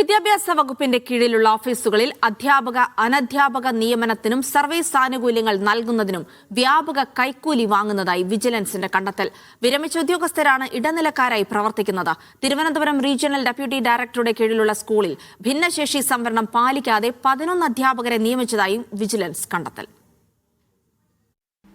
വിദ്യാഭ്യാസ വകുപ്പിന്റെ കീഴിലുള്ള ഓഫീസുകളിൽ അധ്യാപക അനധ്യാപക നിയമനത്തിനും സർവീസ് ആനുകൂല്യങ്ങൾ നൽകുന്നതിനും വ്യാപക കൈക്കൂലി വാങ്ങുന്നതായി വിജിലൻസിന്റെ കണ്ടെത്തൽ. വിരമിച്ച ഉദ്യോഗസ്ഥരാണ് ഇടനിലക്കാരായി പ്രവർത്തിക്കുന്നത്. തിരുവനന്തപുരം റീജിയണൽ ഡെപ്യൂട്ടി ഡയറക്ടറുടെ കീഴിലുള്ള സ്കൂളിൽ ഭിന്നശേഷി സംവരണം പാലിക്കാതെ 11 അധ്യാപകരെ നിയമിച്ചതായും വിജിലൻസ് കണ്ടെത്തൽ.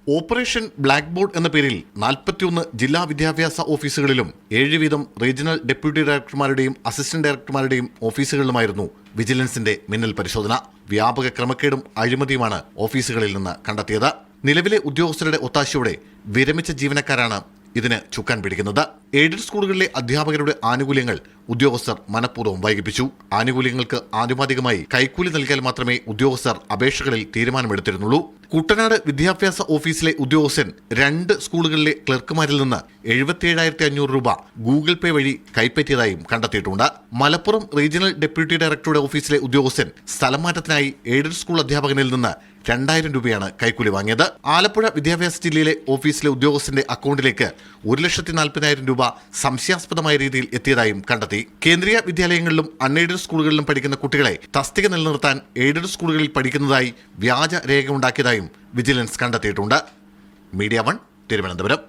ഓപ്പറേഷൻ ബ്ലാക്ക് ബോർഡ് എന്ന പേരിൽ 41 ജില്ലാ വിദ്യാഭ്യാസ ഓഫീസുകളിലും 7 വീതം റീജിയണൽ ഡെപ്യൂട്ടി ഡയറക്ടർമാരുടെയും അസിസ്റ്റന്റ് ഡയറക്ടർമാരുടെയും ഓഫീസുകളിലുമായിരുന്നു വിജിലൻസിന്റെ മിന്നൽ പരിശോധന. വ്യാപക ക്രമക്കേടും അഴിമതിയുമാണ് ഓഫീസുകളിൽ നിന്ന് കണ്ടെത്തിയത്. നിലവിലെ ഉദ്യോഗസ്ഥരുടെ ഒത്താശയോടെ വിരമിച്ച ജീവനക്കാരാണ് ഇതിന് ചുക്കാൻ പിടിക്കുന്നത്. എയ്ഡഡ് സ്കൂളുകളിലെ അധ്യാപകരുടെ ആനുകൂല്യങ്ങൾ ഉദ്യോഗസ്ഥർ മനഃപൂർവ്വം വൈകിപ്പിച്ചു. ആനുകൂല്യങ്ങൾക്ക് ആനുപാതികമായി കൈക്കൂലി നൽകിയാൽ മാത്രമേ ഉദ്യോഗസ്ഥർ അപേക്ഷകളിൽ തീരുമാനമെടുത്തിരുന്നുള്ളൂ. കുട്ടനാട് വിദ്യാഭ്യാസ ഓഫീസിലെ ഉദ്യോഗസ്ഥൻ 2 സ്കൂളുകളിലെ ക്ലർക്കുമാരിൽ നിന്ന് 77,500 രൂപ ഗൂഗിൾ പേ വഴി കൈപ്പറ്റിയതായും കണ്ടെത്തിയിട്ടുണ്ട്. മലപ്പുറം റീജിയണൽ ഡെപ്യൂട്ടി ഡയറക്ടറുടെ ഓഫീസിലെ ഉദ്യോഗസ്ഥൻ സ്ഥലം മാറ്റത്തിനായി എയ്ഡഡ് സ്കൂൾ അധ്യാപകനിൽ നിന്ന് 2,000 രൂപയാണ് കൈക്കൂലി വാങ്ങിയത്. ആലപ്പുഴ വിദ്യാഭ്യാസ ജില്ലയിലെ ഓഫീസിലെ ഉദ്യോഗസ്ഥന്റെ അക്കൗണ്ടിലേക്ക് 1,40,000 രൂപ സംശയാസ്പദമായ രീതിയിൽ എത്തിയതായും കണ്ടെത്തി. കേന്ദ്രീയ വിദ്യാലയങ്ങളിലും അൺഎയ്ഡഡ് സ്കൂളുകളിലും പഠിക്കുന്ന കുട്ടികളെ തസ്തിക നിലനിർത്താൻ എയ്ഡഡ് സ്കൂളുകളിൽ പഠിക്കുന്നതായി വ്യാജ രേഖ ഉണ്ടാക്കിയതായും വിജിലൻസ് കണ്ടെത്തിയിട്ടുണ്ട്. മീഡിയ 1 തിരുവനന്തപുരം.